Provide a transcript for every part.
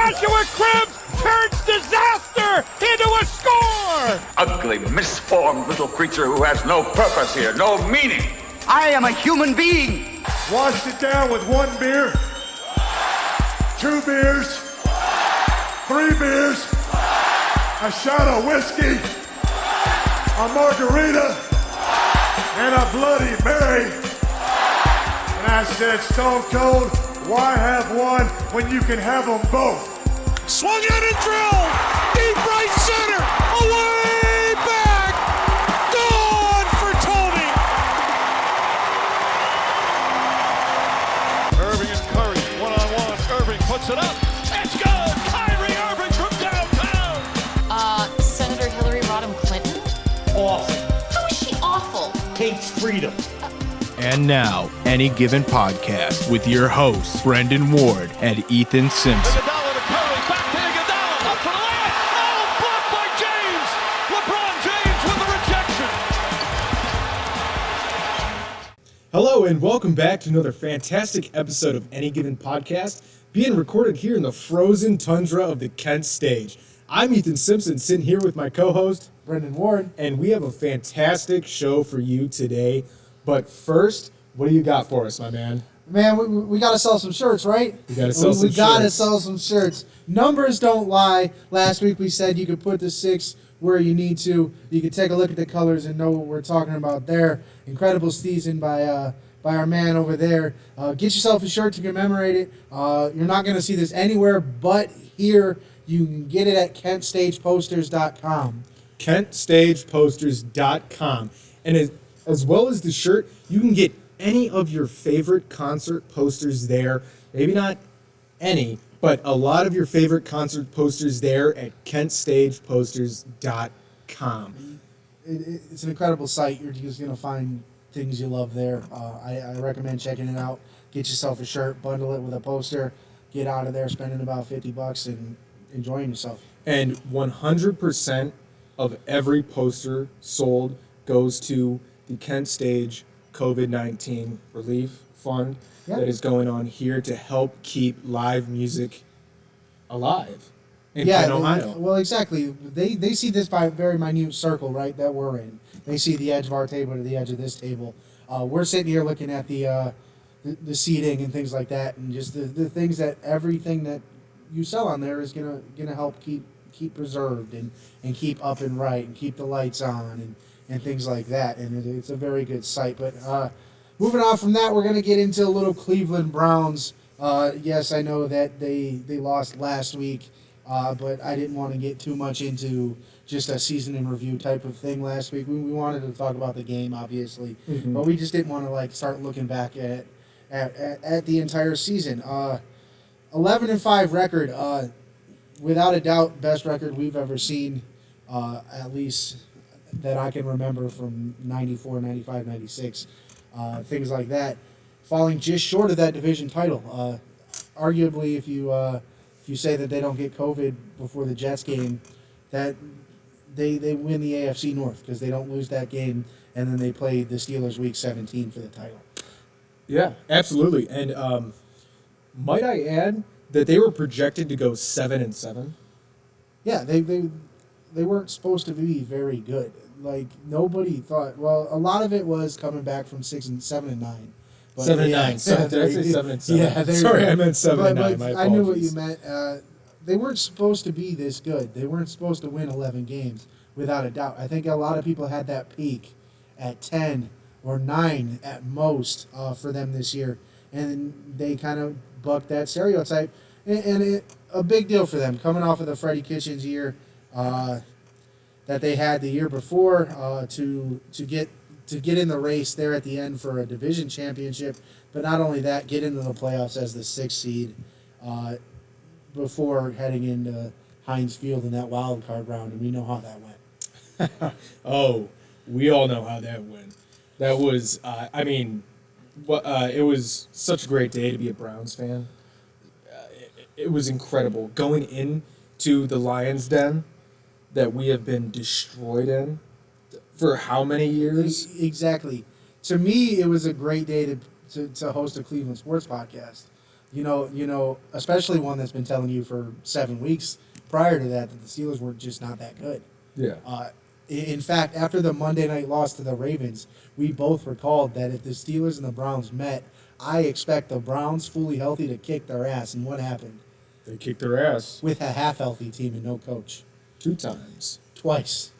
Joshua Cribbs turns disaster into a score! Ugly, misformed little creature who has no purpose here, no meaning. I am a human being. Washed it down with 1 beer, 2 beers, 3 beers, a shot of whiskey, a margarita, and a Bloody Mary. And I said, Stone Cold, why have one when you can have them both? Swung out and drilled! Deep right center! Away back! Gone for Tony! Irving and Curry, one-on-one. Irving puts it up. It's good! Kyrie Irving from downtown! Senator Hillary Rodham Clinton? Awful. How is she awful? Hates freedom. And now, Any Given Podcast with your hosts, Brendan Ward and Ethan Simpson. Iguodala to Curry, back to Iguodala, up for the layup! Oh, blocked by James! LeBron James with the rejection! Hello and welcome back to another fantastic episode of Any Given Podcast, being recorded here in the frozen tundra of the Kent stage. I'm Ethan Simpson, sitting here with my co-host, Brendan Ward, and we have a fantastic show for you today. But first, what do you got for us, my man? Man, we got to sell some shirts, right? We got to sell some We got to shirts. sell some shirts. Numbers don't lie. Last week we said you could put the 6 where you need to. You could take a look at the colors and know what we're talking about there. Incredible season by our man over there. Get yourself a shirt to commemorate it. You're not going to see this anywhere but here. You can get it at KentStagePosters.com. KentStagePosters.com. And as well as the shirt, you can get any of your favorite concert posters there. Maybe not any, but a lot of your favorite concert posters there at KentStagePosters.com. It's an incredible site. You're just going to find things you love there. I recommend checking it out. Get yourself a shirt, bundle it with a poster, get out of there spending about $50 and enjoying yourself. And 100% of every poster sold goes to the Kent Stage COVID-19 Relief Fund that is going on here to help keep live music alive in Kent, Ohio. Well, exactly. They see this by a very minute circle, right, that we're in. They see the edge of our table to the edge of this table. We're sitting here looking at the seating and things like that, and just the things that everything that you sell on there is gonna help keep preserved and keep up and right and keep the lights on and things like that. And it's a very good site. But moving on from that, we're going to get into a little Cleveland Browns. Yes, I know that they lost last week, but I didn't want to get too much into just a season in review type of thing last week. We wanted to talk about the game, obviously, but we just didn't want to start looking back at the entire season. 11-5 record, without a doubt, best record we've ever seen, at least that I can remember from 94, 95, 96, things like that, falling just short of that division title. Arguably, if you say that they don't get COVID before the Jets game, that they win the AFC North because they don't lose that game, and then they play the Steelers Week 17 for the title. Yeah, absolutely. And might I add that they were projected to go 7-7? Yeah, they weren't supposed to be very good. Nobody thought. Well, a lot of it was coming back from 7 and 9. 7 and 9. Sorry, did I say 7 and 7? Yeah, sorry, I meant 7 and 9. My apologies. I knew what you meant. They weren't supposed to be this good. They weren't supposed to win 11 games, without a doubt. I think a lot of people had that peak at 10 or 9 at most for them this year, and they kind of bucked that stereotype. And a big deal for them coming off of the Freddie Kitchens year that they had the year before to get in the race there at the end for a division championship, but not only that, get into the playoffs as the 6th seed before heading into Heinz Field in that wild card round, and we know how that went. Oh, we all know how that went. That was, it was such a great day to be a Browns fan. It was incredible going into the Lions' Den that we have been destroyed in for how many years? Exactly. To me, it was a great day to host a Cleveland sports podcast. especially one that's been telling you for 7 weeks prior to that the Steelers were just not that good. Yeah. In fact, after the Monday night loss to the Ravens, we both recalled that if the Steelers and the Browns met, I expect the Browns fully healthy to kick their ass. And what happened? They kicked their ass. With a half-healthy team and no coach. 2 times. Twice.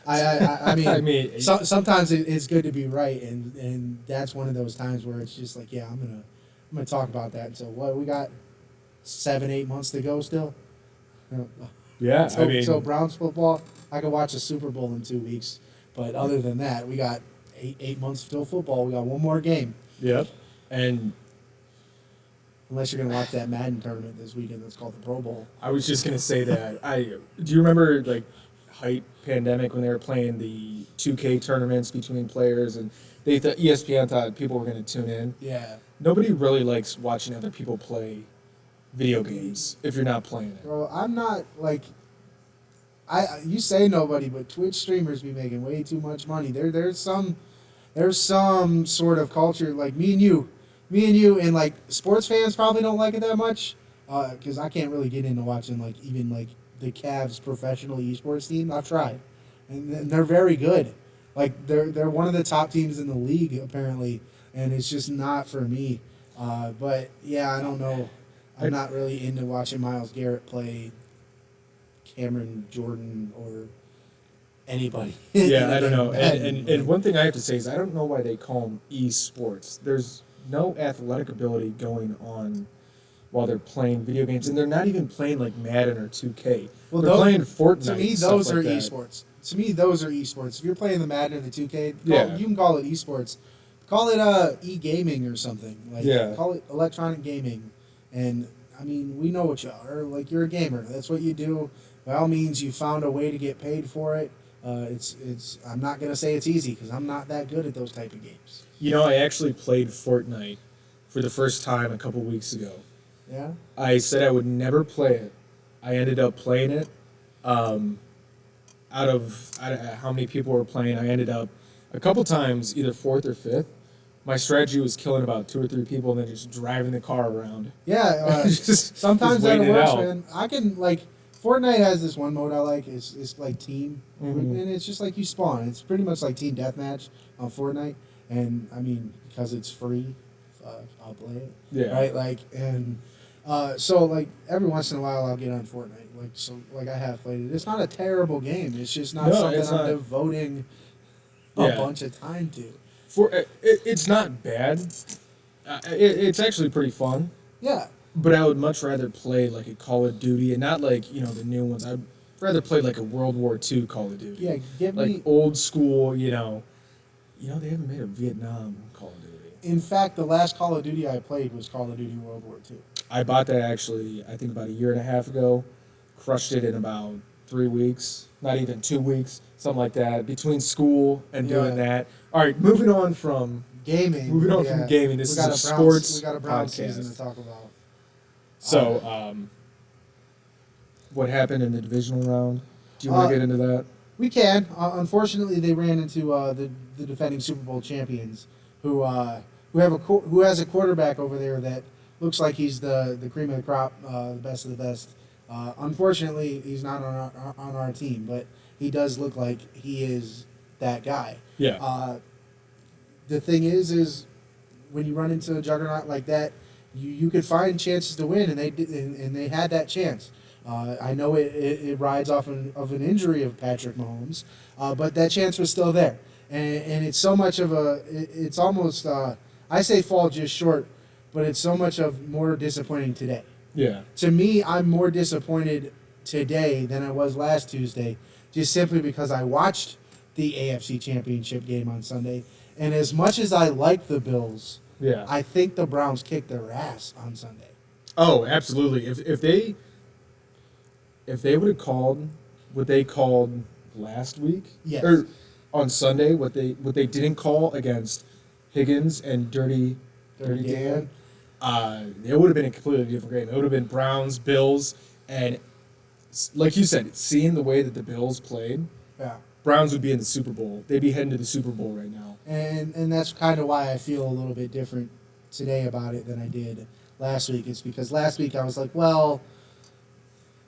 I mean, sometimes it's good to be right, and that's one of those times where it's just like, yeah, I'm gonna talk about that. So what we got? 7-8 months to go still. Yeah, So Browns football, I could watch a Super Bowl in 2 weeks, but other than that, we got eight months still football. We got one more game. Yep. And unless you're gonna watch that Madden tournament this weekend, that's called the Pro Bowl. I was just gonna say that. Do you remember like height pandemic when they were playing the 2K tournaments between players and ESPN thought people were gonna tune in. Yeah. Nobody really likes watching other people play video games if you're not playing it. Bro, I'm not like. You say nobody, but Twitch streamers be making way too much money. There's some sort of culture like me and you, and like sports fans probably don't like it that much, because I can't really get into watching like even like the Cavs professional esports team. I've tried, and they're very good. Like they're one of the top teams in the league apparently, and it's just not for me. But yeah, I don't know. I'm not really into watching Myles Garrett play Cameron Jordan or anybody. Yeah, I don't know. And one thing I have to say is I don't know why they call them esports. There's no athletic ability going on while they're playing video games, and they're not even playing like Madden or 2K. Well, they're playing Fortnite. To me, those are esports. To me, those are esports. If you're playing the Madden or the 2K, you can call it esports. Call it e-gaming or something. Call it electronic gaming. And I mean, we know what you are. Like you're a gamer. That's what you do. By all means, you found a way to get paid for it. It's. I'm not gonna say it's easy because I'm not that good at those type of games. I actually played Fortnite for the first time a couple weeks ago. Yeah. I said I would never play it. I ended up playing it. Out of how many people were playing, I ended up a couple times either 4th or 5th. My strategy was killing about 2 or 3 people and then just driving the car around. Yeah, sometimes that works, man. I can Fortnite has this one mode I like. It's like team, and it's just like you spawn. It's pretty much like team deathmatch on Fortnite, and I mean because it's free, I'll play it. Yeah. Right. So every once in a while I'll get on Fortnite. I have played it. It's not a terrible game. It's just not something I'm devoting a bunch of time to. It's not bad. It's actually pretty fun. Yeah. But I would much rather play like a Call of Duty and not the new ones. I'd rather play like a World War II Call of Duty. Yeah, give me old school. They haven't made a Vietnam Call of Duty. In fact, the last Call of Duty I played was Call of Duty World War II. I bought that actually, I think about a year and a half ago. Crushed it in about 3 weeks, not even 2 weeks, something like that. Between school and doing that. All right, moving on from gaming. From gaming. This is a sports We got a Browns podcast. season to talk about. So, what happened in the divisional round? Do you want to get into that? We can. Unfortunately, they ran into the defending Super Bowl champions, who has a quarterback over there that looks like he's the cream of the crop, the best of the best. Unfortunately, he's not on our team, but he does look like he is that guy. Yeah. The thing is when you run into a juggernaut like that, you could find chances to win, and they did, and they had that chance. I know it rides off of an injury of Patrick Mahomes, but that chance was still there, and it's so much of it's almost I say fall just short, but it's so much of more disappointing today. Yeah. To me, I'm more disappointed today than I was last Tuesday, just simply because I watched the AFC Championship game on Sunday, and as much as I like the Bills, I think the Browns kicked their ass on Sunday. Oh, absolutely. If they would have called what they called last week, or on Sunday, what they didn't call against Higgins and Dirty Dan, it would have been a completely different game. It would have been Browns, Bills, and like you said, seeing the way that the Bills played, Browns would be in the Super Bowl. They'd be heading to the Super Bowl right now. And that's kind of why I feel a little bit different today about it than I did last week. It's because last week I was like, well,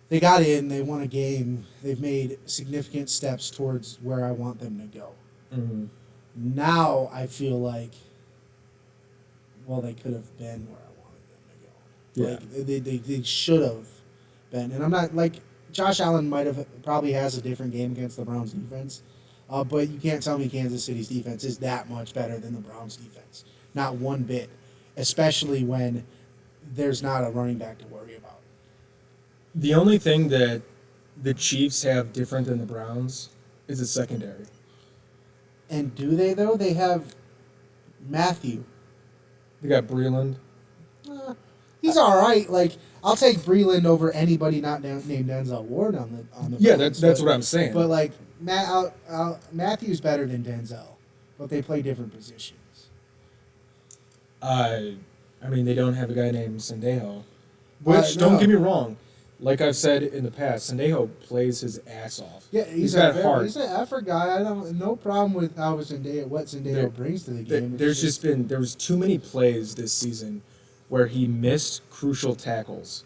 they got in, they won a game, they've made significant steps towards where I want them to go. Mm-hmm. Now I feel like, well, they could have been where I wanted them to go. Yeah. Like they should have been. And I'm not like Josh Allen probably has a different game against the Browns defense, but you can't tell me Kansas City's defense is that much better than the Browns defense. Not one bit, especially when there's not a running back to worry about. The only thing that the Chiefs have different than the Browns is a secondary. And do they, though? They have Matthew. They got Breland. He's all right. Like, I'll take Breland over anybody not named Denzel Ward on the. Yeah, Browns, that's what I'm saying. But like Matthew's better than Denzel, but they play different positions. I mean, they don't have a guy named Sendejo. Which, No. don't get me wrong, like I've said in the past, Sendejo plays his ass off. Yeah, he's got heart. He's an effort guy. I don't no problem with how what Sendejo brings to the game. There was too many plays this season where he missed crucial tackles.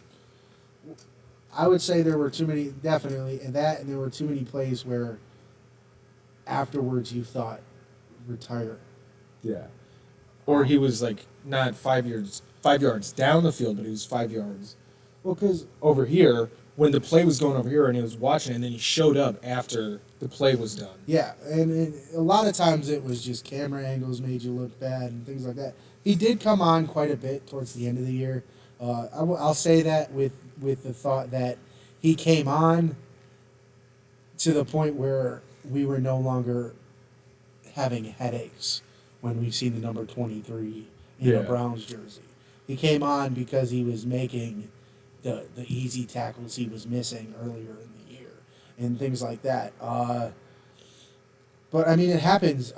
I would say there were too many, definitely, and there were too many plays where afterwards you thought, retire. Yeah. Or he was like not 5 yards down the field, but he was 5 yards. Well, because over here, when the play was going over here and he was watching it, and then he showed up after the play was done. yeah, and a lot of times it was just camera angles made you look bad and things like that. He did come on quite a bit towards the end of the year. I'll say that with the thought that he came on to the point where we were no longer having headaches when we've seen the number 23 in a Browns jersey. He came on because he was making the easy tackles he was missing earlier in the year and things like that. But, I mean, it happens.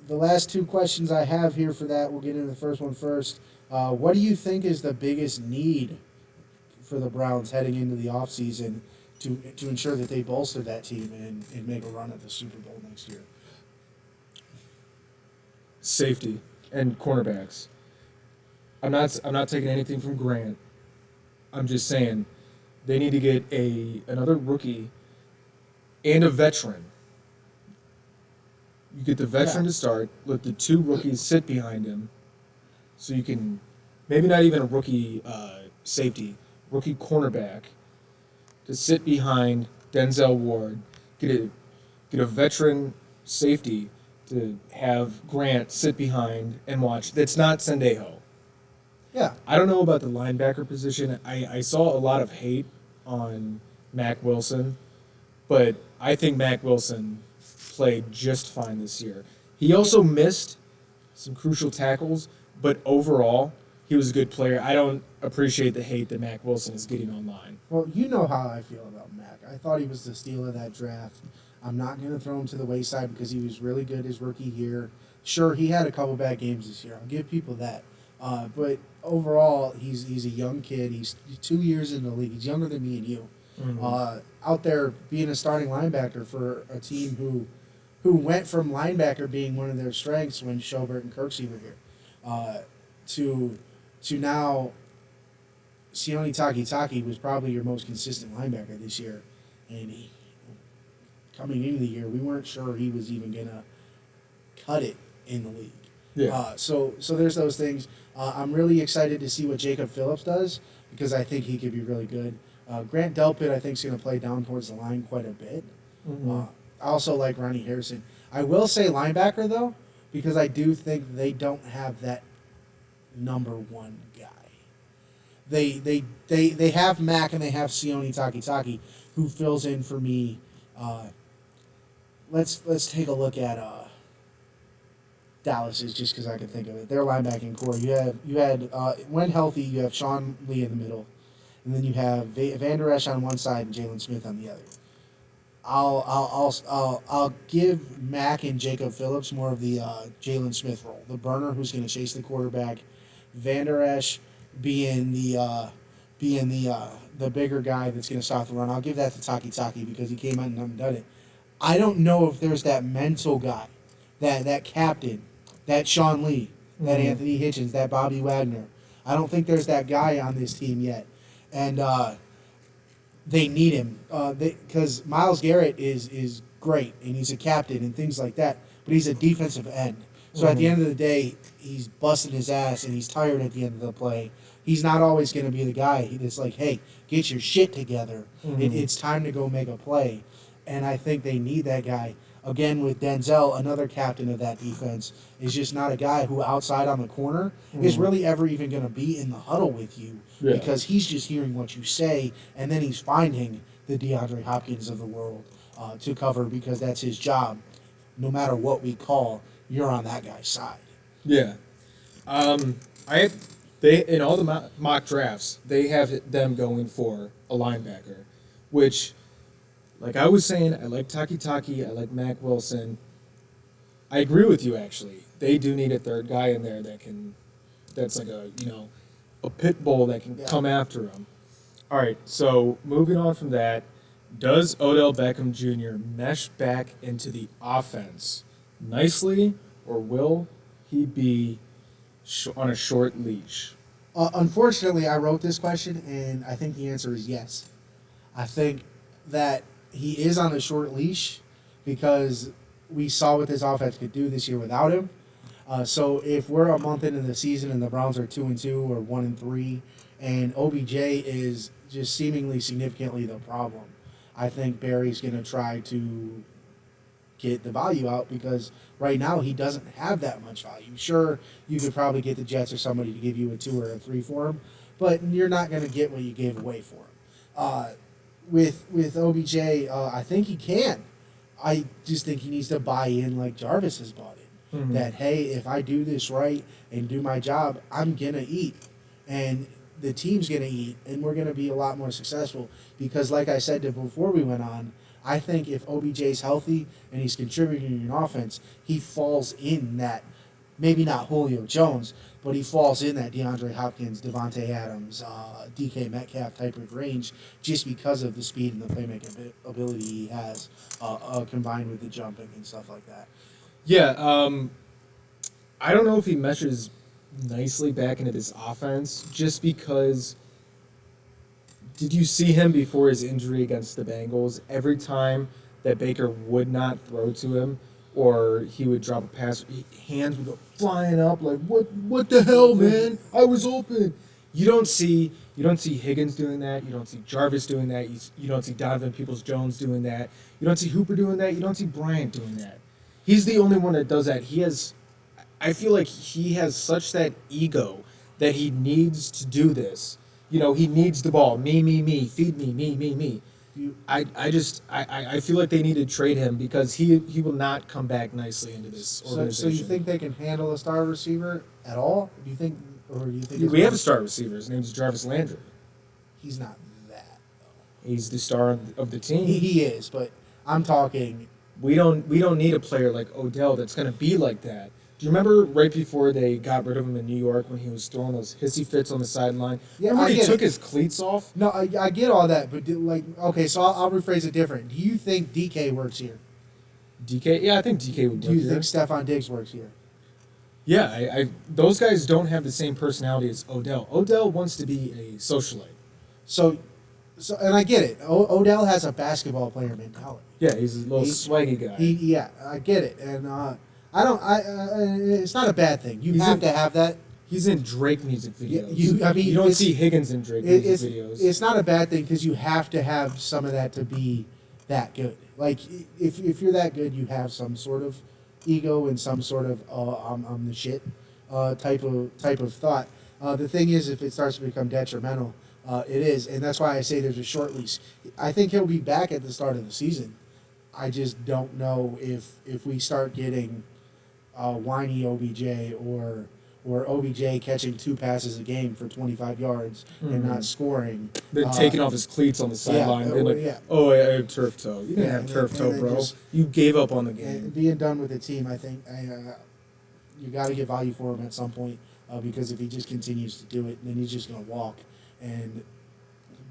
The last two questions I have here for that, we'll get into the first one first. What do you think is the biggest need for the Browns heading into the offseason to ensure that they bolster that team and make a run at the Super Bowl next year? Safety and cornerbacks. I'm not taking anything from Grant. I'm just saying they need to get another rookie and a veteran. You get the veteran to start, let the two rookies sit behind him, so you can maybe not even a rookie safety, rookie cornerback to sit behind Denzel Ward. Get a veteran safety to have Grant sit behind and watch. That's not Sendejo. Yeah. I don't know about the linebacker position. I saw a lot of hate on Mack Wilson, but I think Mack Wilson played just fine this year. He also missed some crucial tackles, but overall, he was a good player. I don't appreciate the hate that Mack Wilson is getting online. Well, you know how I feel about Mac. I thought he was the steal of that draft. I'm not going to throw him to the wayside because he was really good his rookie year. Sure, he had a couple bad games this year. I'll give people that. But overall, he's a young kid. He's 2 years in the league. He's younger than me and you. Mm-hmm. Out there being a starting linebacker for a team who went from linebacker being one of their strengths when Schobert and Kirksey were here, to now Sione Takitaki was probably your most consistent linebacker this year, and coming into the year, we weren't sure he was even gonna cut it in the league. Yeah. So there's those things. I'm really excited to see what Jacob Phillips does because I think he could be really good. Grant Delpit, I think, is going to play down towards the line quite a bit. Mm-hmm. I also like Ronnie Harrison. I will say linebacker, though, because I do think they don't have that number one guy. They have Mac and they have Sione Takitaki, who fills in for me. Let's take a look at Dallas's just because I can think of it. Their linebacking core. You had when healthy, you have Sean Lee in the middle, and then you have Van Der Esch on one side and Jalen Smith on the other. I'll give Mac and Jacob Phillips more of the Jalen Smith role, the burner who's going to chase the quarterback. Van Der Esch being the bigger guy that's going to stop the run. I'll give that to Takitaki because he came out and done it. I don't know if there's that mental guy, that captain, that Sean Lee, that Anthony Hitchens, that Bobby Wagner. I don't think there's that guy on this team yet, and they need him because Myles Garrett is great and he's a captain and things like that, but he's a defensive end. So at the end of the day, he's busting his ass and he's tired at the end of the play. He's not always going to be the guy that's like, hey, get your shit together. It's time to go make a play. And I think they need that guy. Again, with Denzel, another captain of that defense, is just not a guy who outside on the corner is really ever even going to be in the huddle with you because he's just hearing what you say, and then he's finding the DeAndre Hopkins of the world to cover because that's his job. No matter what we call, you're on that guy's side. Yeah. They in all the mock drafts, they have them going for a linebacker, which, like I was saying, I like Taki, I like Mac Wilson. I agree with you, actually. They do need a third guy in there that's like a pit bull that can come after him. All right, so moving on from that, does Odell Beckham Jr. mesh back into the offense nicely, or will he be on a short leash? Unfortunately, I wrote this question, and I think the answer is yes. I think that he is on a short leash because we saw what this offense could do this year without him. So if we're a month into the season and the Browns are 2-2 or 1-3, and OBJ is just seemingly significantly the problem, I think Barry's going to try to get the value out because right now he doesn't have that much value. Sure, you could probably get the Jets or somebody to give you a 2 or a 3 for him, but you're not going to get what you gave away for him. With OBJ, I think he can. I just think he needs to buy in like Jarvis has bought in. That, hey, if I do this right and do my job, I'm going to eat. And the team's going to eat, and we're going to be a lot more successful. Because like I said before we went on, I think if OBJ's healthy and he's contributing in offense, he falls in that, maybe not Julio Jones, but he falls in that DeAndre Hopkins, Devontae Adams, DK Metcalf type of range just because of the speed and the playmaking ability he has combined with the jumping and stuff like that. Yeah, I don't know if he meshes nicely back into this offense just because did you see him before his injury against the Bengals? Every time that Baker would not throw to him or he would drop a pass, hands would go flying up like, what the hell, man? I was open. You don't see Higgins doing that. You don't see Jarvis doing that. You don't see Donovan Peoples-Jones doing that. You don't see Hooper doing that. You don't see Bryant doing that. He's the only one that does that. I feel like he has such that ego that he needs to do this. He needs the ball. Me, feed me, me. I feel like they need to trade him because he will not come back nicely into this organization. So you think they can handle a star receiver at all? Do you think we have a star receiver? His name is Jarvis Landry. He's not that though. He's the star of the team. He is, but I'm talking. We don't need a player like Odell that's going to be like that. Do you remember right before they got rid of him in New York when he was throwing those hissy fits on the sideline? Yeah, remember he took his cleats off? No, I get all that, but okay, so I'll rephrase it different. Do you think DK works here? DK? Yeah, I think DK would work. Do you think Stephon Diggs works here? Yeah, those guys don't have the same personality as Odell. Odell wants to be a socialite. So and I get it. Odell has a basketball player mentality. Yeah, he's a little swaggy guy. Yeah, I get it, and it's not a bad thing. You have to have that. He's in Drake music videos. You don't see Higgins in Drake music videos. It's not a bad thing because you have to have some of that to be that good. Like if you're that good, you have some sort of ego and some sort of I'm the shit type of thought. The thing is, if it starts to become detrimental, it is, and that's why I say there's a short leash. I think he'll be back at the start of the season. I just don't know if we start getting whiny OBJ or OBJ catching 2 passes a game for 25 yards and not scoring. Then taking off his cleats on the sideline. Oh, I have turf toe. You didn't have turf toe, bro. You gave up on the game. And being done with the team, I think you got to get value for him at some point because if he just continues to do it, then he's just going to walk. And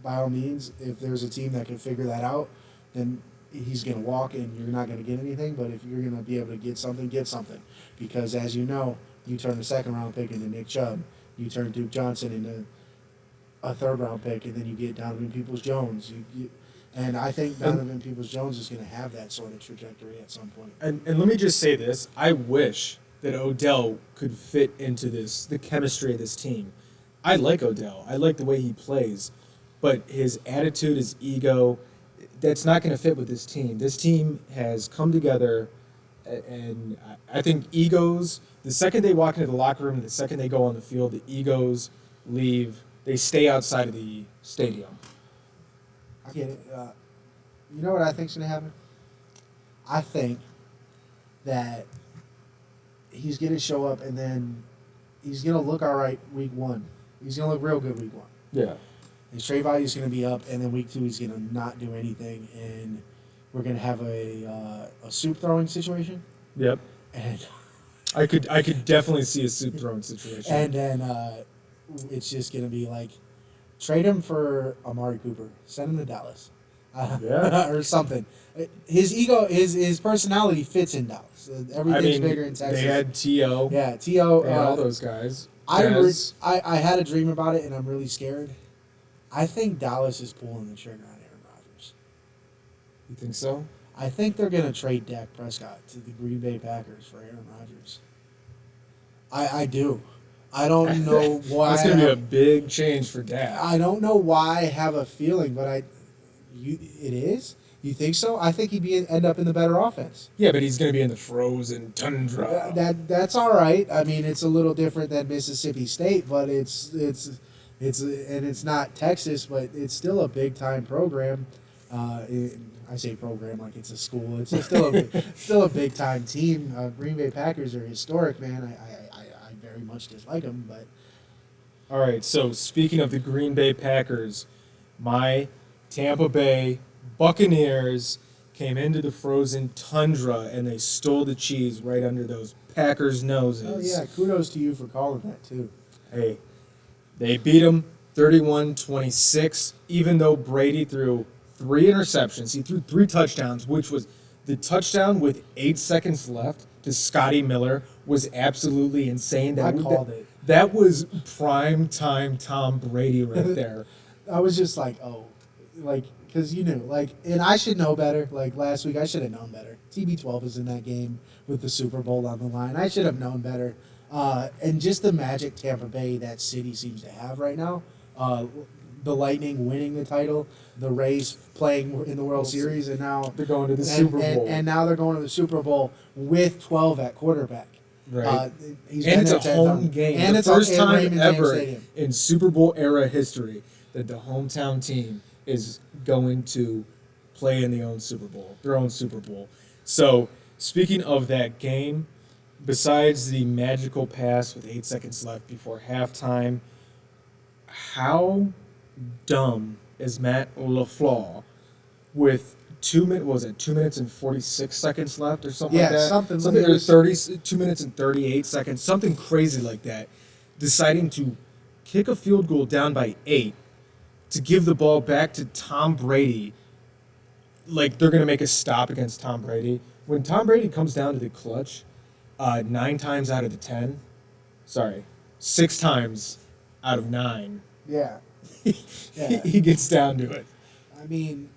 by all means, if there's a team that can figure that out, then he's going to walk and you're not going to get anything. But if you're going to be able to get something, because as you know, you turn a second-round pick into Nick Chubb. You turn Duke Johnson into a third-round pick, and then you get Donovan Peoples-Jones. And I think Donovan Peoples-Jones is going to have that sort of trajectory at some point. And let me just say this. I wish that Odell could fit into the chemistry of this team. I like Odell. I like the way he plays. But his attitude, his ego, that's not going to fit with this team. This team has come together, and I think egos, the second they walk into the locker room, the second they go on the field, the egos leave. They stay outside of the stadium. I get it. You know what I think's going to happen? I think that he's going to show up and then he's going to look all right week 1. He's going to look real good week 1. Yeah. His trade value is going to be up, and then week 2 he's going to not do anything, and we're going to have a soup throwing situation. Yep. And I could definitely see a soup throwing situation. And then it's just going to be like, trade him for Amari Cooper. Send him to Dallas. Or something. His ego, his personality fits in Dallas. Everything's bigger in Texas. They had T.O. Yeah, T.O. all those guys. I had a dream about it, and I'm really scared. I think Dallas is pulling the trigger on Aaron Rodgers. You think so? I think they're going to trade Dak Prescott to the Green Bay Packers for Aaron Rodgers. I do. I don't know why. That's going to be a big change for Dak. I don't know why I have a feeling, but it is? You think so? I think he'd end up in the better offense. Yeah, but he's going to be in the frozen tundra. That's all right. I mean, it's a little different than Mississippi State, but it's not Texas, but it's still a big time program. I say program like it's a school. It's still a big time team. Green Bay Packers are historic, man. I very much dislike them, but. All right. So speaking of the Green Bay Packers, my Tampa Bay Buccaneers came into the frozen tundra and they stole the cheese right under those Packers' noses. Oh yeah, kudos to you for calling that too. Hey, they beat them 31-26, even though Brady threw 3 interceptions. He threw 3 touchdowns, which was the touchdown with 8 seconds left to Scotty Miller was absolutely insane. I called it. That was prime time Tom Brady right there. I was just like, because you knew, and I should know better. Like last week, I should have known better. TB12 is in that game with the Super Bowl on the line. I should have known better. And just the magic Tampa Bay that city seems to have right now. The Lightning winning the title, the Rays playing in the World Series, and now they're going to the Super Bowl. And now they're going to the Super Bowl with 12 at quarterback. Right. And it's a home game. And it's the first time ever in Super Bowl era history that the hometown team is going to play in their own Super Bowl. So, speaking of that game, besides the magical pass with 8 seconds left before halftime, how dumb is Matt LaFleur with 2 minutes and 46 seconds left or something like that? Something or 2 minutes and 38 seconds, something crazy like that, deciding to kick a field goal down by 8 to give the ball back to Tom Brady. Like they're going to make a stop against Tom Brady. When Tom Brady comes down to the clutch, 9 times out of the 10, 6 times out of 9. Yeah. He gets down to it. I mean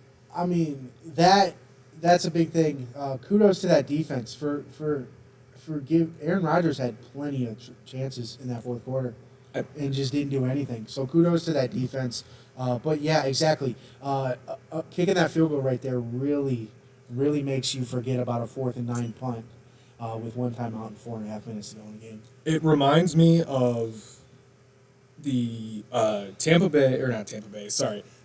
that's a big thing. Kudos to that defense for Aaron Rodgers had plenty of chances in that fourth quarter and just didn't do anything. So kudos to that defense. But yeah, exactly. Kicking that field goal right there really makes you forget about a 4th and 9 punt with 1 timeout and 4.5 minutes to go in the game. It reminds me of the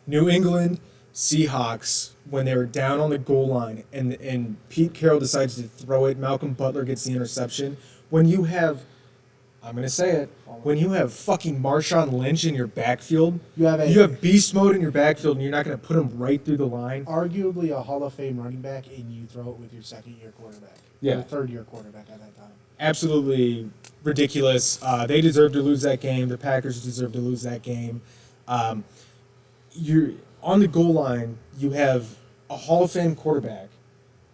New England Seahawks when they were down on the goal line and Pete Carroll decides to throw it. Malcolm Butler gets the interception. When you have, I'm going to say it, when you have fucking Marshawn Lynch in your backfield, you have beast mode in your backfield and you're not going to put him right through the line. Arguably a Hall of Fame running back, and you throw it with your second-year quarterback. Yeah. Or third-year quarterback at that time. Absolutely ridiculous. They deserve to lose that game. The Packers deserve to lose that game. You're on the goal line. You have a Hall of Fame quarterback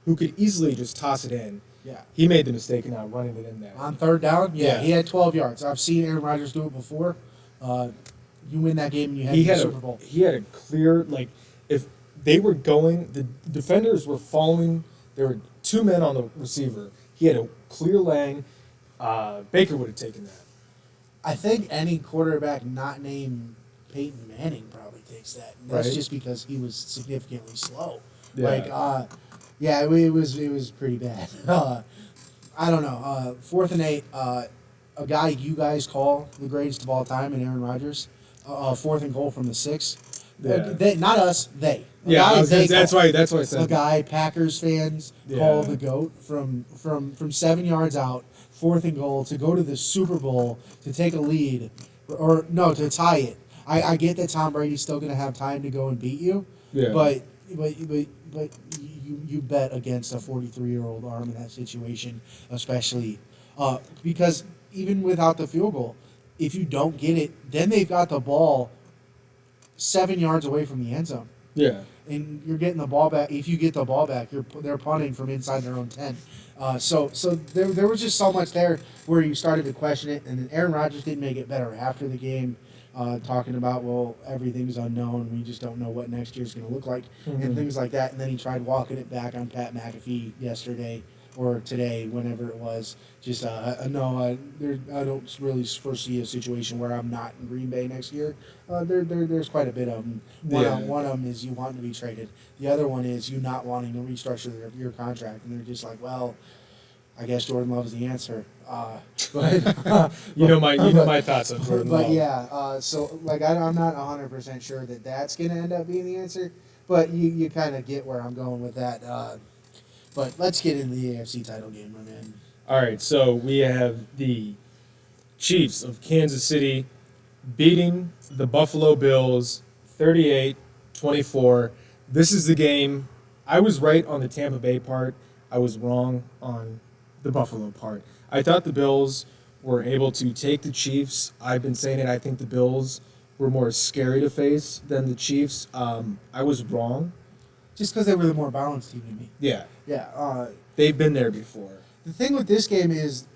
who could easily just toss it in. Yeah. He made the mistake of not running it in there. On third down, Yeah. he had 12 yards. I've seen Aaron Rodgers do it before. You win that game and you head to the Super Bowl. He had a clear, like, if they were going, the defenders were following, there were 2 men on the receiver. He had a clear lane. Baker would have taken that. I think any quarterback not named Peyton Manning probably takes that. And that's Right. just because he was significantly slow. Yeah. It was pretty bad. I don't know. 4th and 8. A guy you guys call the greatest of all time, and Aaron Rodgers. 4th and goal from the 6. Yeah. Not us. They. That's why I said a guy Packers fans call the GOAT from 7 yards out, 4th and goal to go to the Super Bowl to take a lead, or no, to tie it. I get that Tom Brady's still going to have time to go and beat you, but you bet against a 43-year-old arm in that situation, especially because even without the field goal, if you don't get it, then they've got the ball 7 yards away from the end zone. Yeah. And you're getting the ball back. If you get the ball back, they're punting from inside their own 10. So there was just so much there where you started to question it. And then Aaron Rodgers didn't make it better after the game, talking about, well, everything's unknown. We just don't know what next year's going to look like and things like that. And then he tried walking it back on Pat McAfee yesterday or today, whenever it was. Just, I don't really foresee a situation where I'm not in Green Bay next year. There's quite a bit of them. One of them is you wanting to be traded. The other one is you not wanting to restructure your contract. And they're just like, well, I guess Jordan Love's the answer. But you know my thoughts on Jordan Love. But yeah, so like I'm not 100% sure that that's going to end up being the answer. But you kind of get where I'm going with that. But let's get into the AFC title game, my man. All right, so we have the Chiefs of Kansas City beating the Buffalo Bills 38-24. This is the game. I was right on the Tampa Bay part. I was wrong on the Buffalo part. I thought the Bills were able to take the Chiefs. I've been saying it. I think the Bills were more scary to face than the Chiefs. I was wrong. Just because they were the more balanced team than me. Yeah. Yeah. They've been there before. The thing with this game is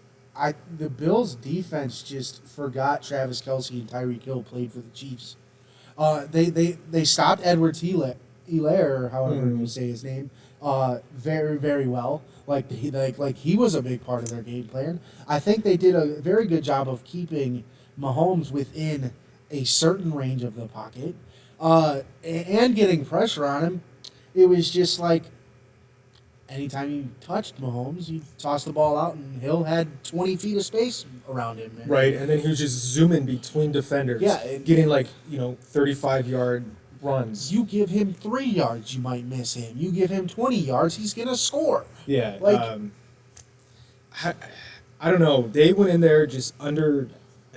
the Bills' defense just forgot Travis Kelce and Tyreek Hill played for the Chiefs. They stopped Edwards Hilaire, or however you say his name, very, very well. Like he was a big part of their game plan. I think they did a very good job of keeping Mahomes within a certain range of the pocket and getting pressure on him. It was just like anytime you touched Mahomes, you tossed the ball out, and Hill had 20 feet of space around him. Right, and then he was just zooming between defenders, getting 35-yard runs. You give him 3 yards, you might miss him. You give him 20 yards, he's going to score. Yeah, I don't know. They went in there just I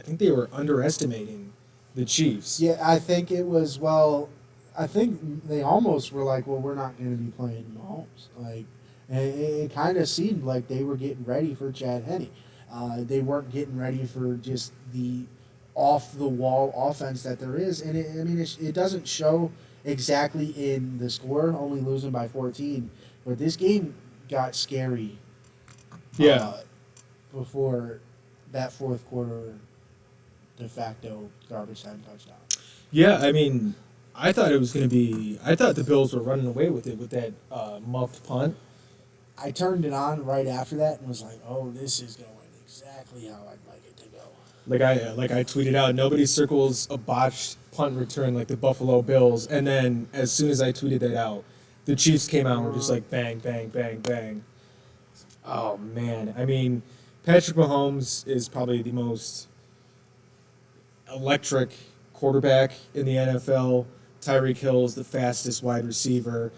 think they were underestimating the Chiefs. Yeah, I think it was, I think they almost were like, well, we're not going to be playing Mahomes. And it kind of seemed like they were getting ready for Chad Henne. They weren't getting ready for just the off-the-wall offense that there is. And, it doesn't show exactly in the score, only losing by 14. But this game got scary before that fourth quarter de facto garbage time touchdown. Yeah, I thought it was going to be... I thought the Bills were running away with it with that muffed punt. I turned it on right after that and was like, oh, this is going exactly how I'd like it to go. Like I tweeted out, nobody circles a botched punt return like the Buffalo Bills. And then as soon as I tweeted that out, the Chiefs came out and were just like bang, bang, bang, bang. Oh, man. Patrick Mahomes is probably the most electric quarterback in the NFL. Tyreek Hill is the fastest wide receiver.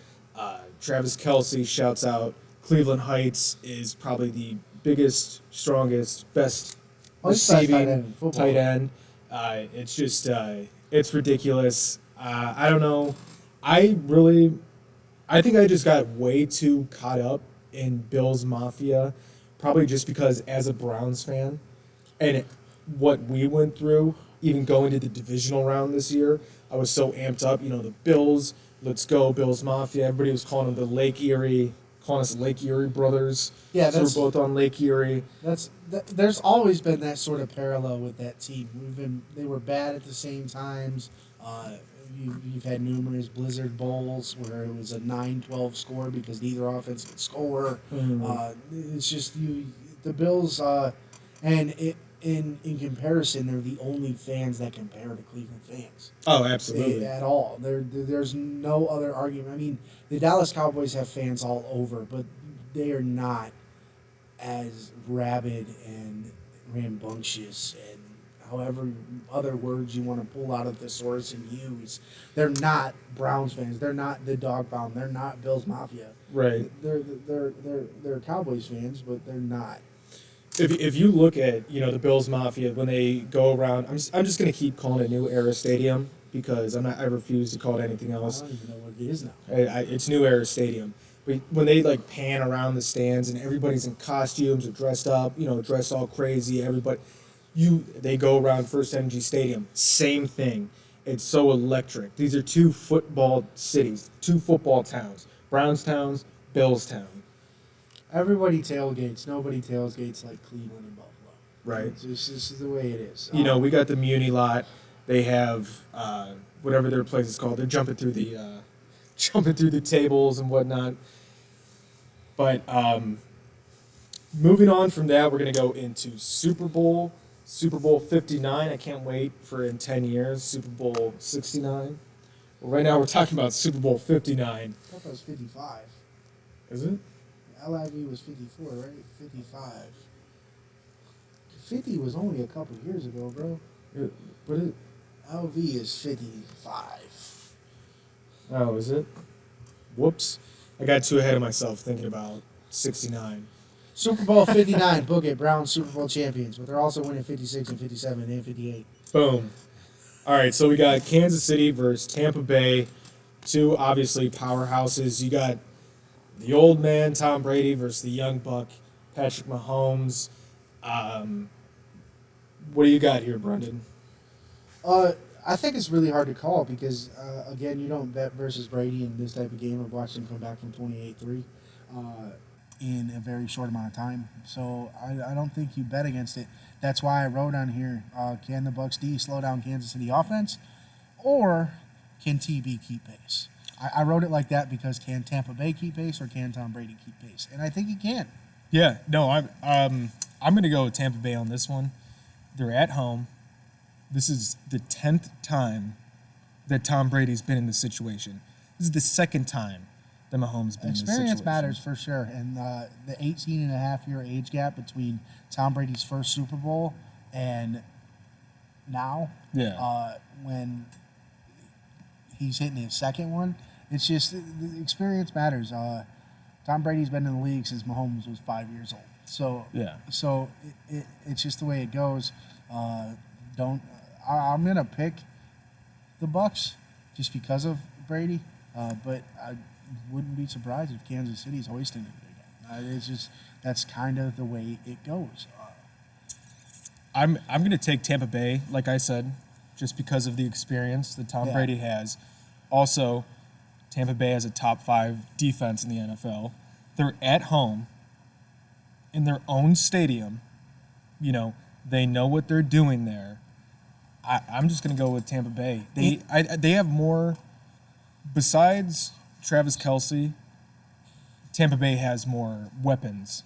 Travis Kelce shouts out, Cleveland Heights is probably the biggest, strongest, best receiving tight end. It's just, it's ridiculous. I don't know. I think I just got way too caught up in Bills Mafia, probably just because as a Browns fan and what we went through, even going to the divisional round this year, I was so amped up. The Bills, let's go, Bills Mafia. Everybody was calling them the Lake Erie calling us Lake Erie brothers. Yeah, so we're both on Lake Erie. There's always been that sort of parallel with that team. They were bad at the same times. You've had numerous Blizzard Bowls where it was a 9-12 score because neither offense could score. It's just the Bills, in comparison, they're the only fans that compare to Cleveland fans. Oh, absolutely. At all. There's no other argument. I mean, the Dallas Cowboys have fans all over, but they are not as rabid and rambunctious and however other words you want to pull out of the source and use. They're not Browns fans. They're not the Dog Pound. They're not Bills Mafia. Right. They're Cowboys fans, but they're not. If you look at the Bills Mafia when they go around, I'm just gonna keep calling it New Era Stadium because I refuse to call it anything else. I don't even know what it is now. It's New Era Stadium. But when they like pan around the stands and everybody's in costumes or dressed up, dressed all crazy, they go around First Energy Stadium, same thing. It's so electric. These are two football cities, two football towns, Browns towns, Bills town. Everybody tailgates. Nobody tailgates like Cleveland and Buffalo. Right. This is the way it is. We got the Muni lot. They have whatever their place is called. They're jumping through the tables and whatnot. But moving on from that, we're gonna go into Super Bowl 59. I can't wait for in 10 years Super Bowl 69. Well, right now we're talking about Super Bowl 59. I thought that was 55. Is it? LIV was 54, right? 55. 50 was only a couple years ago, bro. LV is 55. Oh, is it? Whoops. I got too ahead of myself thinking about 69. Super Bowl 59, book it. Browns Super Bowl champions, but they're also winning 56 and 57 and 58. Boom. All right, so we got Kansas City versus Tampa Bay, two obviously powerhouses. You got the old man Tom Brady versus the young buck Patrick Mahomes. What do you got here, Brendan? I think it's really hard to call because, again, you don't bet versus Brady in this type of game. I've watched him come back from 28-3 in a very short amount of time. So I don't think you bet against it. That's why I wrote on here, can the Bucs D slow down Kansas City offense, or can TB keep pace? I wrote it like that because can Tampa Bay keep pace or can Tom Brady keep pace? And I think he can. Yeah, no, I'm going to go with Tampa Bay on this one. They're at home. This is the 10th time that Tom Brady's been in this situation. This is the second time that Mahomes been in this situation. Experience matters for sure. And the 18-and-a-half-year age gap between Tom Brady's first Super Bowl and now, when he's hitting his second one, it's just the experience matters. Tom Brady's been in the league since Mahomes was 5 years old. So it's just the way it goes. I'm gonna pick the Bucs just because of Brady, but I wouldn't be surprised if Kansas City's hoisting it again. It's just that's kind of the way it goes. I'm gonna take Tampa Bay, like I said, just because of the experience that Tom Brady has. Also, Tampa Bay has a top 5 defense in the NFL. They're at home in their own stadium. They know what they're doing there. I'm just going to go with Tampa Bay. They have more, besides Travis Kelce, Tampa Bay has more weapons.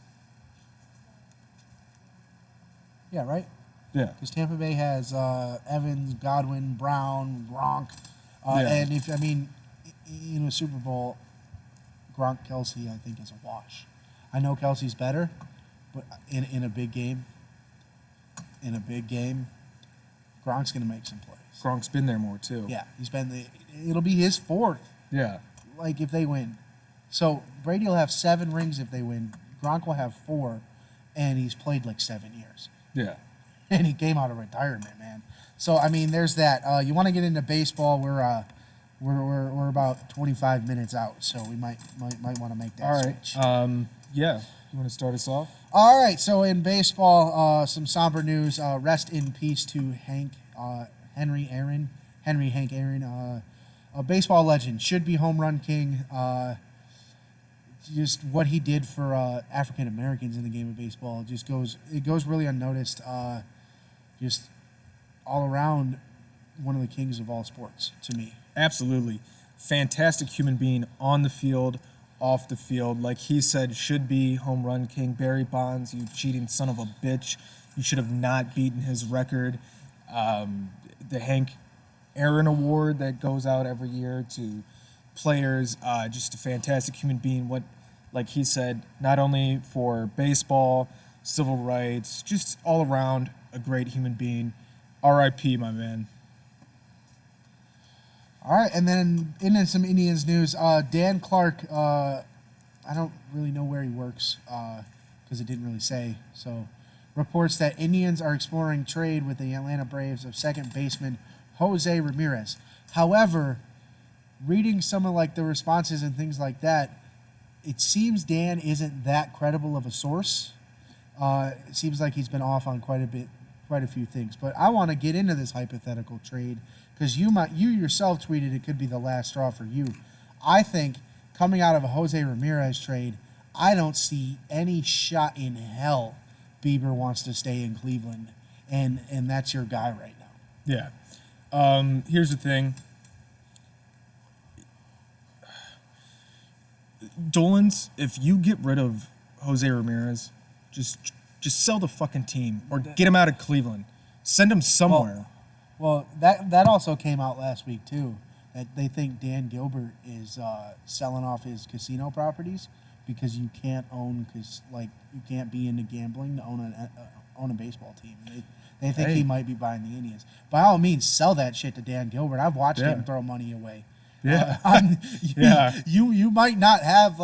Yeah, right? Yeah. Because Tampa Bay has Evans, Godwin, Brown, Gronk. And in a Super Bowl, Gronk Kelce, I think, is a wash. I know Kelce's better, but in a big game, Gronk's going to make some plays. Gronk's been there more, too. Yeah, it'll be his 4th. Yeah. Like, if they win. So, Brady will have 7 rings if they win. Gronk will have 4, and he's played like 7 years. Yeah. And he came out of retirement, man. So, there's that. You want to get into baseball, we're about 25 minutes out, so we might want to make that switch. All right. You want to start us off? All right, so in baseball, some somber news. Rest in peace to Henry Hank Aaron, a baseball legend, should be home run king. just what he did for African Americans in the game of baseball goes really unnoticed. Just all around, one of the kings of all sports to me. Absolutely. Fantastic human being on the field, off the field. Like he said, should be home run king. Barry Bonds, you cheating son of a bitch. You should have not beaten his record. The Hank Aaron Award that goes out every year to players, just a fantastic human being. What, like he said, not only for baseball, civil rights, just all around a great human being. R.I.P., my man. All right, and then into some Indians news. Dan Clark, I don't really know where he works because it didn't really say. So, reports that Indians are exploring trade with the Atlanta Braves of second baseman Jose Ramirez. However, reading some of like the responses and things like that, it seems Dan isn't that credible of a source. It seems like he's been off on quite a few things. But I want to get into this hypothetical trade because you yourself tweeted it could be the last straw for you. I think coming out of a Jose Ramirez trade, I don't see any shot in hell Bieber wants to stay in Cleveland, and that's your guy right now. Yeah. Here's the thing. Dolans, if you get rid of Jose Ramirez, just sell the fucking team or get him out of Cleveland. Send him somewhere. Well, that also came out last week too. That they think Dan Gilbert is selling off his casino properties because you can't you can't be into gambling to own a baseball team. They think he might be buying the Indians. By all means, sell that shit to Dan Gilbert. I've watched him throw money away. Yeah. You might not have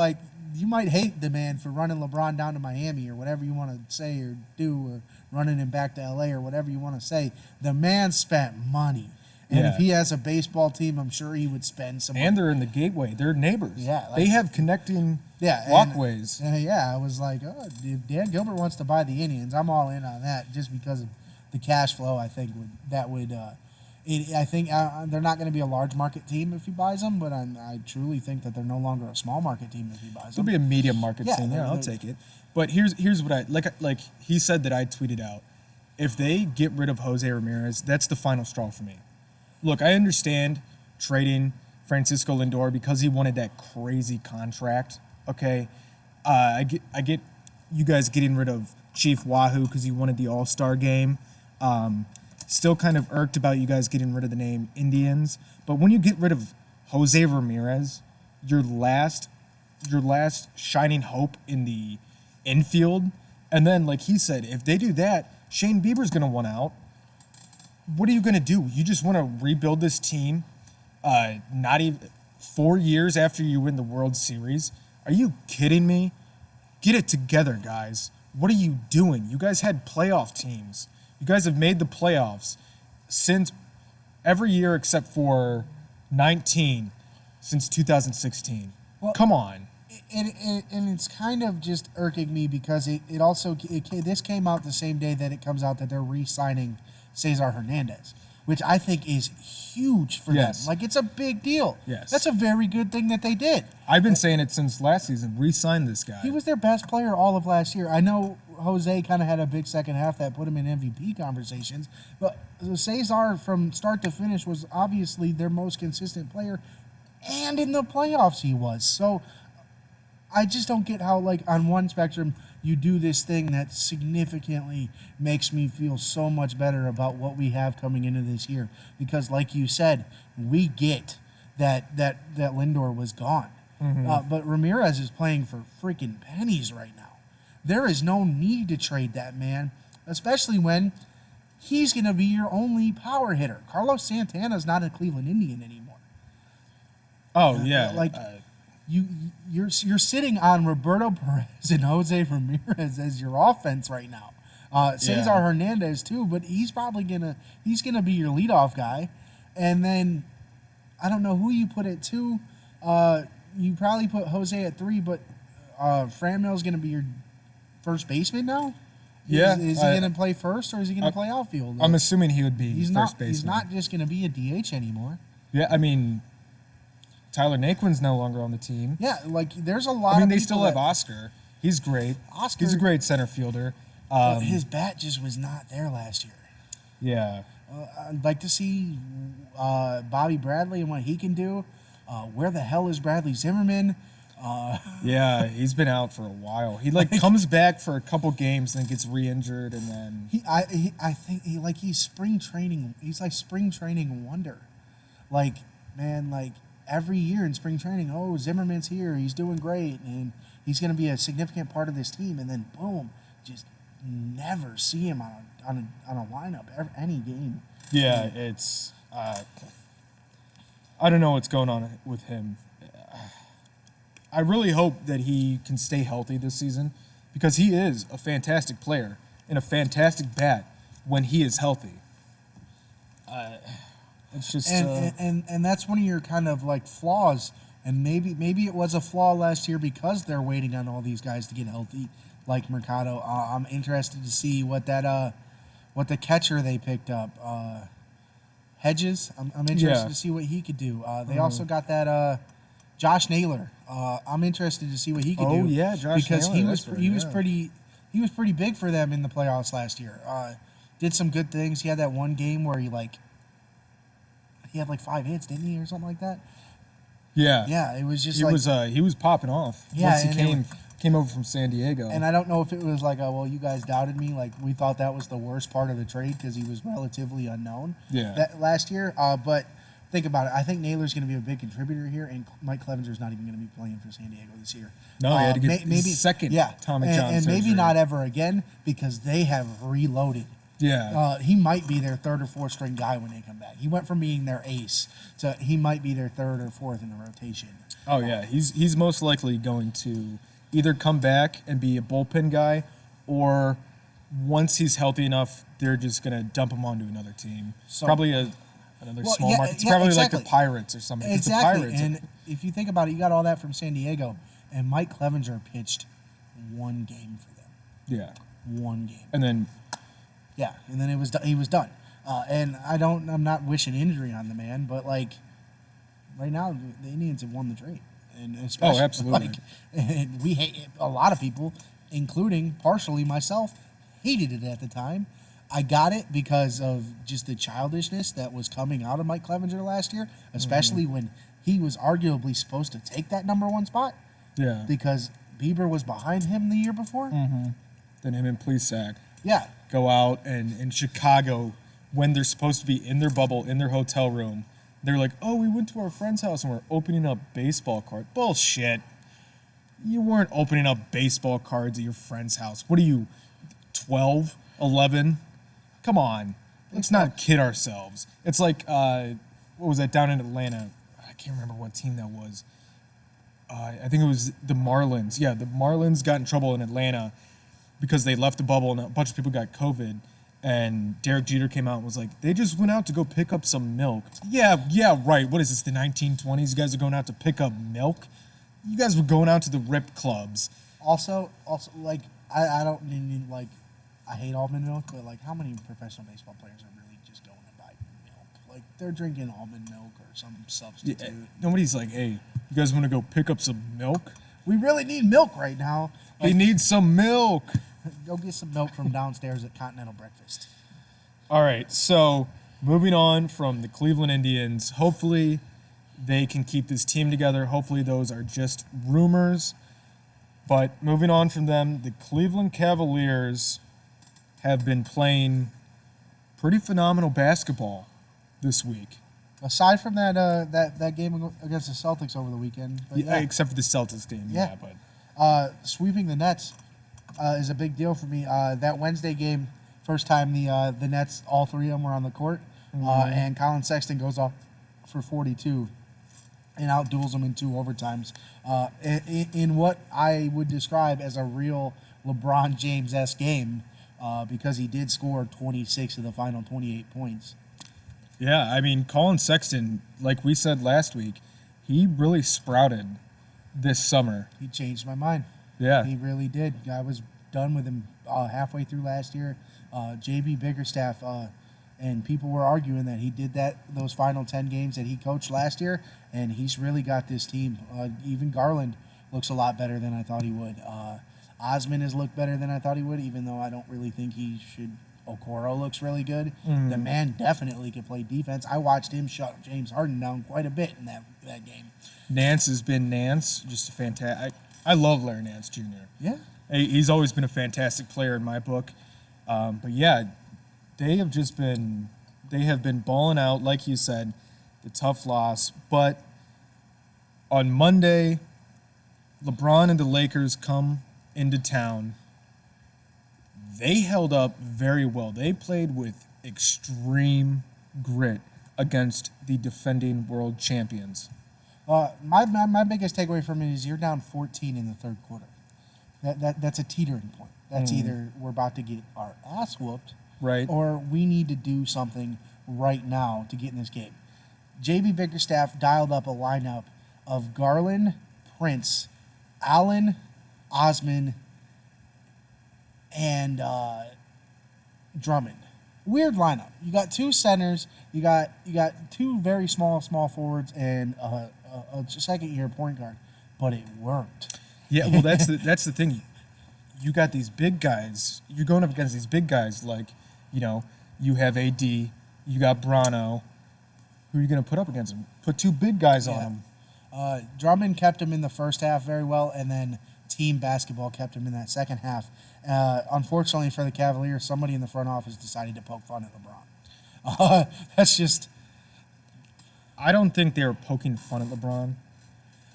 you might hate the man for running LeBron down to Miami or whatever you want to say or do, or running him back to LA or whatever you want to say. The man spent money. And if he has a baseball team, I'm sure he would spend some money. And they're in the gateway. They're neighbors. Yeah. They have connecting walkways. I was like, if Dan Gilbert wants to buy the Indians, I'm all in on that just because of the cash flow. I think they're not going to be a large market team if he buys them, but I truly think that they're no longer a small market team if he buys them. They'll be a medium market team. Yeah, I'll take it. But here's what I like he said that I tweeted out. If they get rid of Jose Ramirez, that's the final straw for me. Look, I understand trading Francisco Lindor because he wanted that crazy contract. Okay, I get you guys getting rid of Chief Wahoo because he wanted the All-Star game. Still kind of irked about you guys getting rid of the name Indians. But when you get rid of Jose Ramirez, your last shining hope in the infield, and then like he said, if they do that, Shane Bieber's going to want out. What are you going to do? You just want to rebuild this team not even 4 years after you win the World Series? Are you kidding me? Get it together, guys. What are you doing? You guys had playoff teams. You guys have made the playoffs since every year except for 19 since 2016. Well, come on. And it's kind of just irking me because this came out the same day that it comes out that they're re-signing Cesar Hernandez, which I think is huge for them. Like, it's a big deal. Yes. That's a very good thing that they did. I've been saying it since last season. Re-sign this guy. He was their best player all of last year. I know Jose kind of had a big second half that put him in MVP conversations, but Cesar from start to finish was obviously their most consistent player, and in the playoffs he was. So I just don't get how, like, on one spectrum, you do this thing that significantly makes me feel so much better about what we have coming into this year. Because, like you said, we get that Lindor was gone. Mm-hmm. But Ramirez is playing for freaking pennies right now. There is no need to trade that man, especially when he's going to be your only power hitter. Carlos Santana's not a Cleveland Indian anymore. Oh, yeah. You're sitting on Roberto Perez and Jose Ramirez as your offense right now. Cesar Hernandez too, but he's probably gonna be your leadoff guy, and then I don't know who you put at 2. You probably put Jose at 3, but Franmel's gonna be your first baseman now. Yeah, is he gonna play first or is he gonna play outfield? I'm assuming he would be first baseman. He's not just gonna be a DH anymore. Yeah, I mean, Tyler Naquin's no longer on the team. Yeah, like there's a lot. I mean, of they people still have that- Oscar. He's great. Oscar- He's a great center fielder. But his bat just was not there last year. Yeah. I'd like to see Bobby Bradley and what he can do. Where the hell is Bradley Zimmerman? Yeah, he's been out for a while. He comes back for a couple games, then gets re-injured, and then I think he's spring training. He's like spring training wonder. Like, man, like every year in spring training, oh, Zimmerman's here. He's doing great, and he's going to be a significant part of this team. And then boom, just never see him on a lineup any game. yeah, it's I don't know what's going on with him. I really hope that he can stay healthy this season because he is a fantastic player and a fantastic bat when he is healthy. It's just And that's one of your kind of like flaws. And maybe it was a flaw last year because they're waiting on all these guys to get healthy, like Mercado. I'm interested to see what the catcher they picked up, Hedges. I'm interested to see what he could do. They also got that Josh Naylor. I'm interested to see what he could do. Oh yeah, Josh because Naylor, he was pretty big for them in the playoffs last year. Did some good things. He had that one game where he had like 5 hits, didn't he, or something like that? Yeah. Yeah, it was just he was popping off once he came over from San Diego. And I don't know if it was like, well, you guys doubted me. Like, we thought that was the worst part of the trade because he was relatively unknown last year. But think about it. I think Naylor's going to be a big contributor here, and Mike Clevenger's not even going to be playing for San Diego this year. No, he had to get his second Tommy John and maybe surgery. not ever again because they have reloaded. Yeah. He might be their third or fourth string guy when they come back. He went from being their ace to he might be their third or fourth in the rotation. Oh yeah, he's most likely going to either come back and be a bullpen guy, or once he's healthy enough, they're just gonna dump him onto another team. So- Probably another small market. It's yeah, probably exactly. like the Pirates or something. 'cause Exactly. The Pirates, And if you think about it, you got all that from San Diego, and Mike Clevenger pitched one game for them. yeah, One game. and then Yeah, and then he was done. And I'm not wishing injury on the man, but like right now the Indians have won the trade, and especially absolutely. and we hate a lot of people, including partially myself, hated it at the time. I got it because of just the childishness that was coming out of Mike Clevenger last year, especially when he was arguably supposed to take that number one spot yeah, because Bieber was behind him the year before. then him and Plesac Yeah, go out and in Chicago when they're supposed to be in their bubble in their hotel room. They're like, oh, we went to our friend's house and we're opening up baseball cards. Bullshit. You weren't opening up baseball cards at your friend's house. What are you, 12, 11? Come on. Let's not kid ourselves. It's like, what was that down in Atlanta? I can't remember what team that was. I think it was the Marlins. Yeah, the Marlins got in trouble in Atlanta because they left the bubble and a bunch of people got COVID. And Derek Jeter came out and was like, they just went out to go pick up some milk. Yeah, right. What is this, the 1920s? You guys are going out to pick up milk? You guys were going out to the rip clubs. Also, like I don't need like I hate almond milk, but like how many professional baseball players are really just going to buy milk? Like they're drinking almond milk or some substitute. Yeah, nobody's like, hey, you guys want to go pick up some milk? We really need milk right now. They need some milk. Go get some milk from downstairs at Continental Breakfast. All right, so moving on from the Cleveland Indians, hopefully they can keep this team together. Hopefully those are just rumors. But moving on from them, the Cleveland Cavaliers have been playing pretty phenomenal basketball this week. Aside from that game against the Celtics over the weekend, but Yeah, except for the Celtics game. Yeah. But sweeping the Nets is a big deal for me. That Wednesday game, first time the Nets, all three of them were on the court, and Colin Sexton goes off for 42 and outduels them in 2 overtimes in what I would describe as a real LeBron James-esque game because he did score 26 of the final 28 points. yeah, I mean, Colin Sexton, like we said last week, he really sprouted this summer. He changed my mind. Yeah. He really did. I was done with him halfway through last year. JB Bickerstaff And people were arguing that he did those final 10 games that he coached last year, and he's really got this team. Even Garland looks a lot better than I thought he would. Osman has looked better than I thought he would, even though I don't really think he should. Okoro looks really good. The man definitely can play defense. I watched him shut James Harden down quite a bit in that game. Nance has been Nance, just a fantastic. I love Larry Nance Jr. Yeah. He's always been a fantastic player in my book. But yeah, they have been balling out, like you said, the tough loss. But on Monday, LeBron and the Lakers come into town. They held up very well. They played with extreme grit against the defending world champions. My biggest takeaway from it is you're down 14 in the third quarter. That's a teetering point. That's either we're about to get our ass whooped, right, or we need to do something right now to get in this game. JB Bickerstaff dialed up a lineup of Garland, Prince, Allen, Osman, and Drummond. Weird lineup. You got two centers. You got two very small forwards and a second-year point guard, but it worked. Yeah, well, that's the thing. You got these big guys. You're going up against these big guys like, you have AD, you got Brano. Who are you going to put up against him? Put two big guys on him. Drummond kept him in the first half very well, and then team basketball kept him in that second half. Unfortunately for the Cavaliers, somebody in the front office decided to poke fun at LeBron. That's just... I don't think they were poking fun at LeBron.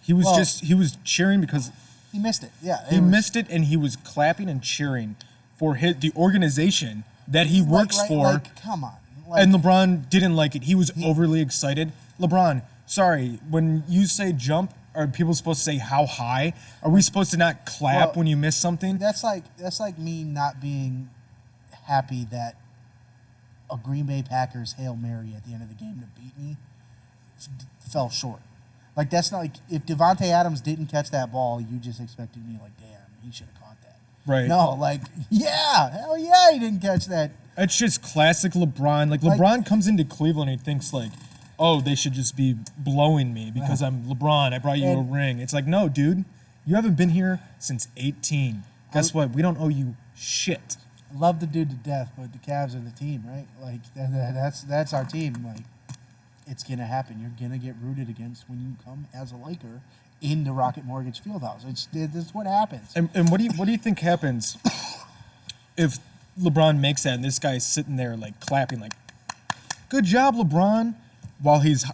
He was cheering because... He missed it, yeah. He missed it, and he was clapping and cheering for the organization that he works for. Come on. And LeBron didn't like it. He was overly excited. LeBron, sorry, when you say jump, are people supposed to say how high? Are we supposed to not clap when you miss something? That's like me not being happy that a Green Bay Packers Hail Mary at the end of the game to beat me fell short. Like, that's not like, if Devontae Adams didn't catch that ball, you just expected me like, damn, he should have caught that. Right. No, like, yeah, hell yeah, he didn't catch that. It's just classic LeBron. Like, LeBron comes into Cleveland and he thinks like, oh, they should just be blowing me because I'm LeBron. I brought you a ring. It's like, no, dude, you haven't been here since 18. Guess what? We don't owe you shit. I love the dude to death, but the Cavs are the team, right? Like, that's our team. Like, it's going to happen. You're going to get rooted against when you come as a Laker into Rocket Mortgage Fieldhouse. That's what happens. And what do you think happens if LeBron makes that and this guy's sitting there like clapping like, good job, LeBron, while he's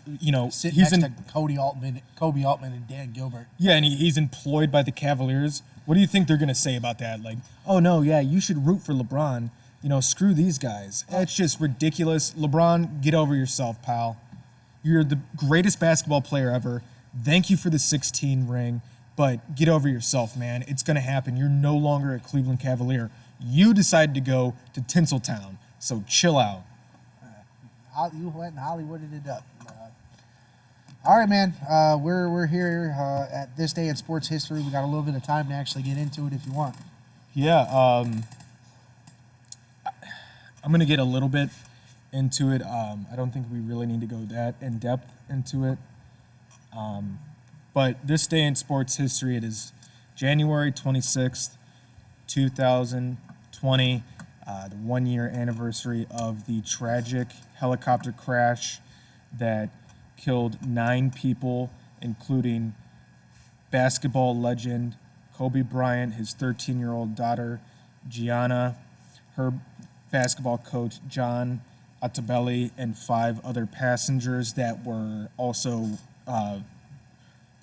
sitting next to Kobe Altman and Dan Gilbert. Yeah, and he's employed by the Cavaliers. What do you think they're gonna say about that? Like, oh no, yeah, you should root for LeBron. Screw these guys. It's just ridiculous. LeBron, get over yourself, pal. You're the greatest basketball player ever. Thank you for the 16 ring, but get over yourself, man. It's gonna happen. You're no longer a Cleveland Cavalier. You decided to go to Tinseltown, so chill out. You went and Hollywooded it up. All right, man. We're here at this day in sports history. We got a little bit of time to actually get into it if you want. Yeah, I'm gonna get a little bit into it. I don't think we really need to go that in depth into it. But this day in sports history, it is January 26th, 2020. The 1-year anniversary of the tragic helicopter crash that killed 9 people, including basketball legend Kobe Bryant, his 13-year-old daughter Gianna, her basketball coach John Altobelli, and 5 other passengers that were also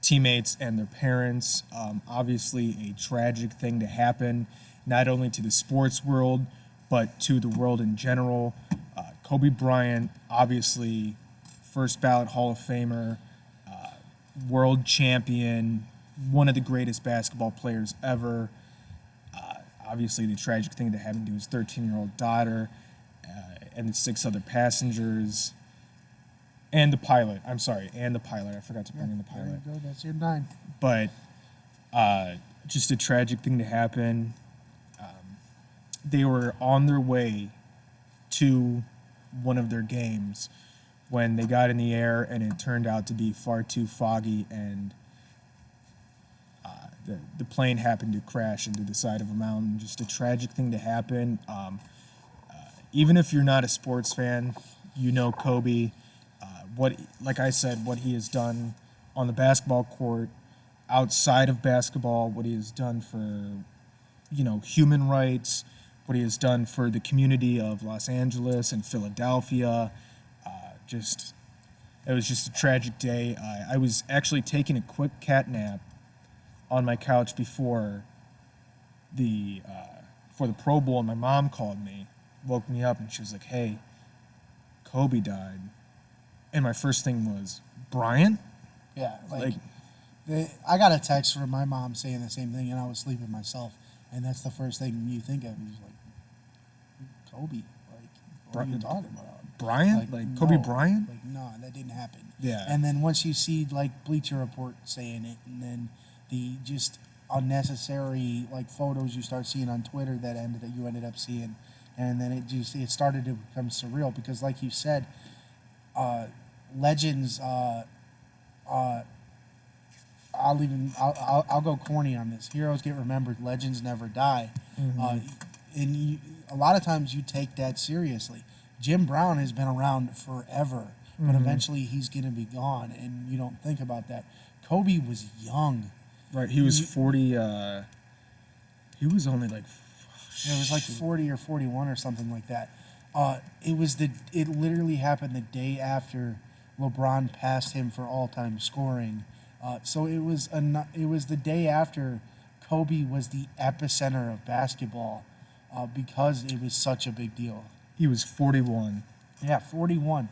teammates and their parents. Obviously a tragic thing to happen, not only to the sports world, but to the world in general. Kobe Bryant, obviously, first ballot Hall of Famer, world champion, one of the greatest basketball players ever. Obviously, the tragic thing that happened to his 13-year-old daughter and the 6 other passengers. And the pilot. I'm sorry, and the pilot. I forgot to bring in the pilot. There you go. That's your 9. But just a tragic thing to happen. They were on their way to one of their games when they got in the air and it turned out to be far too foggy and the plane happened to crash into the side of a mountain. Just a tragic thing to happen. Even if you're not a sports fan, you know Kobe. Like I said, what he has done on the basketball court, outside of basketball, what he has done for, human rights, what he has done for the community of Los Angeles and Philadelphia. It was just a tragic day. I was actually taking a quick cat nap on my couch before the Pro Bowl, and my mom called me, woke me up, and she was like, "Hey, Kobe died." And my first thing was, Bryant? Yeah, I got a text from my mom saying the same thing, and I was sleeping myself, and that's the first thing you think of. He's like, Kobe, what are you talking about? Bryant? Kobe no, Bryant? No, that didn't happen. Yeah. And then once you see Bleacher Report saying it, and then the just unnecessary photos you start seeing on Twitter that you ended up seeing, and then it started to become surreal because, like you said, legends. I'll go corny on this. Heroes get remembered. Legends never die. And a lot of times you take that seriously. Jim Brown has been around forever, but eventually he's going to be gone, and you don't think about that. Kobe was young. Right, he was 40. He was only it was 40 or 41 or something like that. It literally happened the day after LeBron passed him for all-time scoring. So it was the day after Kobe was the epicenter of basketball because it was such a big deal. He was 41. Yeah, 41.